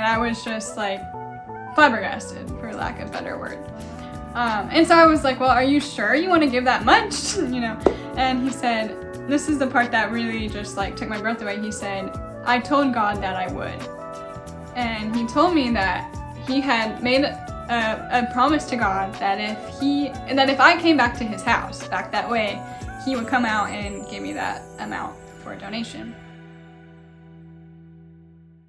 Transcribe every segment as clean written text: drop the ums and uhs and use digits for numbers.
I was just like flabbergasted, for lack of a better word. And so I was like, well, are you sure you want to give that much? And he said, this is the part that really just like took my breath away. He said, I told God that I would. And he told me that he had made a promise to God that if I came back to his house back that way, he would come out and give me that amount for a donation.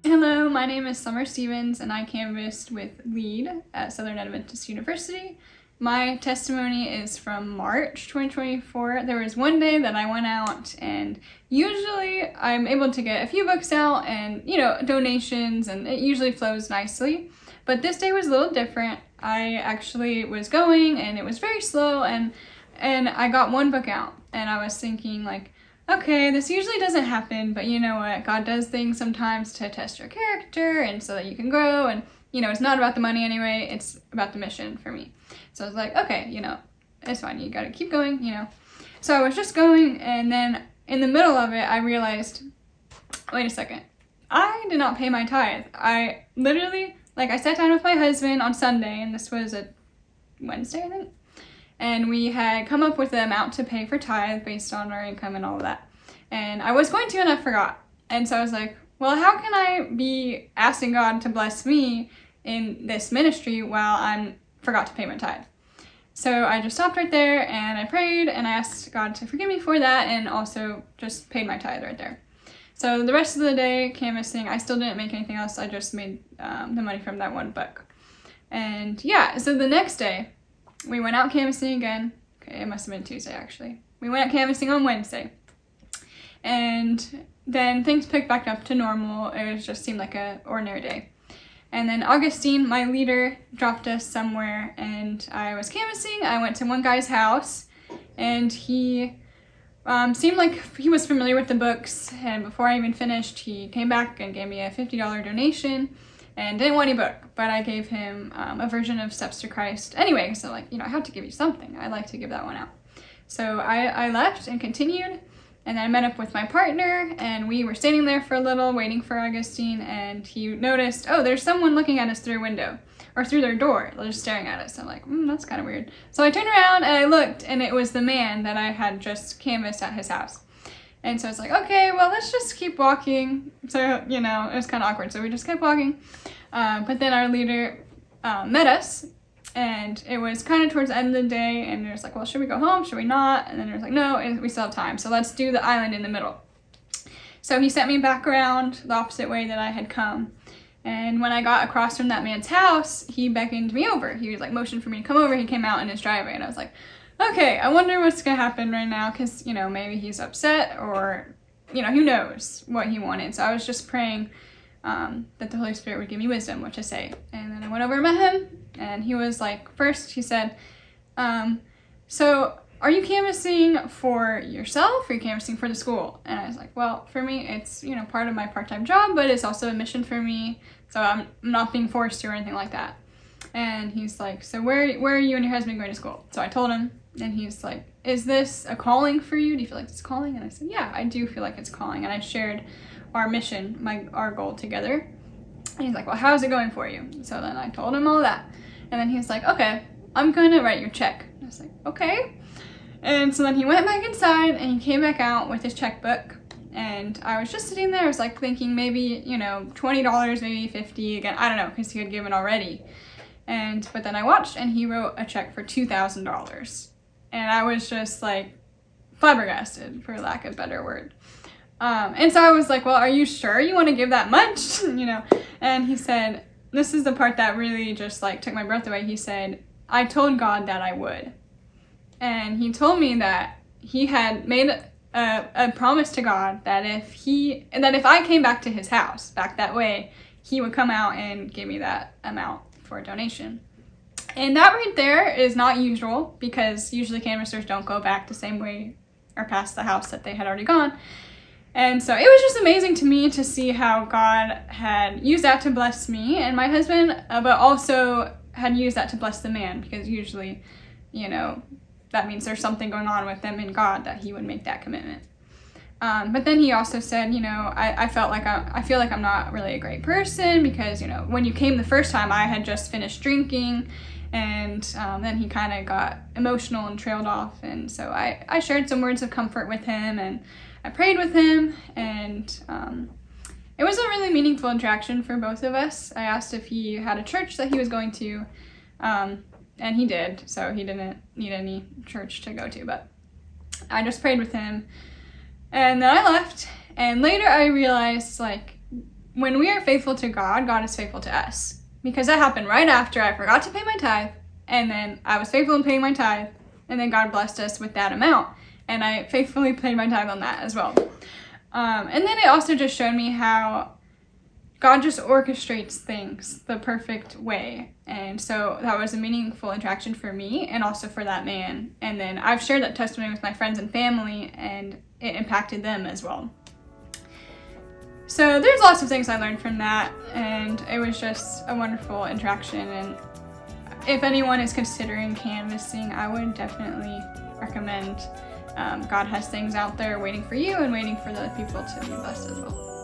Hello, my name is Summer Stevens, and I canvassed with LEAD at Southern Adventist University. My testimony is from March 2024. There was one day that I went out, and usually I'm able to get a few books out and, donations, and it usually flows nicely. But this day was a little different. I actually was going, and it was very slow, and I got one book out, and I was thinking, like, okay, this usually doesn't happen, but you know what? God does things sometimes to test your character and so that you can grow, and, it's not about the money anyway, it's about the mission for me. So I was like, okay, it's fine, you gotta keep going, So I was just going, and then in the middle of it, I realized, wait a second, I did not pay my tithe. I literally, I sat down with my husband on Sunday, and this was a Wednesday, I think. And we had come up with the amount to pay for tithe based on our income and all of that. And I was going to, and I forgot. And so I was like, well, how can I be asking God to bless me in this ministry while I forgot to pay my tithe? So I just stopped right there, and I prayed, and I asked God to forgive me for that, and also just paid my tithe right there. So the rest of the day, canvassing, I still didn't make anything else. I just made the money from that one book. And yeah, so the next day, we went out canvassing again. Okay, it must have been Tuesday, actually. We went out canvassing on Wednesday. And then things picked back up to normal. It just seemed like an ordinary day. And then Augustine, my leader, dropped us somewhere, and I was canvassing. I went to one guy's house, and he seemed like he was familiar with the books. And before I even finished, he came back and gave me a $50 donation. And didn't want any book, but I gave him a version of Steps to Christ anyway, so I have to give you something. I like to give that one out. So I left and continued, and then I met up with my partner, and we were standing there for a little, waiting for Augustine, and he noticed, oh, there's someone looking at us through a window, or through their door, they're just staring at us. I'm like, that's kind of weird. So I turned around, and I looked, and it was the man that I had just canvassed at his house. And so it's like, okay, well, let's just keep walking. So, it was kind of awkward. So we just kept walking. But then our leader met us, and it was kind of towards the end of the day. And it was like, well, should we go home? Should we not? And then it was like, no, we still have time. So let's do the island in the middle. So he sent me back around the opposite way that I had come. And when I got across from that man's house, he beckoned me over. He was like, motioned for me to come over. He came out in his driveway, and I was like, okay, I wonder what's going to happen right now, because, maybe he's upset, or, who knows what he wanted. So I was just praying that the Holy Spirit would give me wisdom what to say. And then I went over and met him, and he was like, first he said, so are you canvassing for yourself, or are you canvassing for the school? And I was like, well, for me, it's, part of my part-time job, but it's also a mission for me, so I'm not being forced to or anything like that. And he's like, so where are you and your husband going to school? So I told him, and he's like, is this a calling for you? Do you feel like it's calling? And I said, yeah, I do feel like it's calling. And I shared our mission, our goal together. And he's like, well, how's it going for you? So then I told him all that. And then he's like, okay, I'm going to write your check. And I was like, okay. And so then he went back inside, and he came back out with his checkbook. And I was just sitting there. I was like thinking maybe, $20, maybe $50 again. I don't know, because he had given already. But then I watched, and he wrote a check for $2,000. And I was just like flabbergasted, for lack of a better word. And so I was like, well, are you sure you want to give that much? And he said, this is the part that really just like took my breath away. He said, I told God that I would. And he told me that he had made a promise to God that if I came back to his house back that way, he would come out and give me that amount for a donation. And that right there is not usual, because usually canvassers don't go back the same way or past the house that they had already gone. And so it was just amazing to me to see how God had used that to bless me and my husband, but also had used that to bless the man, because usually, that means there's something going on with them and God that he would make that commitment. But then he also said, I feel like I'm not really a great person because, when you came the first time, I had just finished drinking, and then he kind of got emotional and trailed off. And so I shared some words of comfort with him, and I prayed with him, and it was a really meaningful interaction for both of us. I asked if he had a church that he was going to, and he did, so he didn't need any church to go to, but I just prayed with him. And then I left, and later I realized, when we are faithful to God, God is faithful to us. Because that happened right after I forgot to pay my tithe, and then I was faithful in paying my tithe, and then God blessed us with that amount, and I faithfully paid my tithe on that as well. And then it also just showed me how God just orchestrates things the perfect way. And so that was a meaningful interaction for me and also for that man. And then I've shared that testimony with my friends and family, and it impacted them as well. So there's lots of things I learned from that, and it was just a wonderful interaction. And if anyone is considering canvassing, I would definitely recommend. God has things out there waiting for you and waiting for the people to be blessed as well.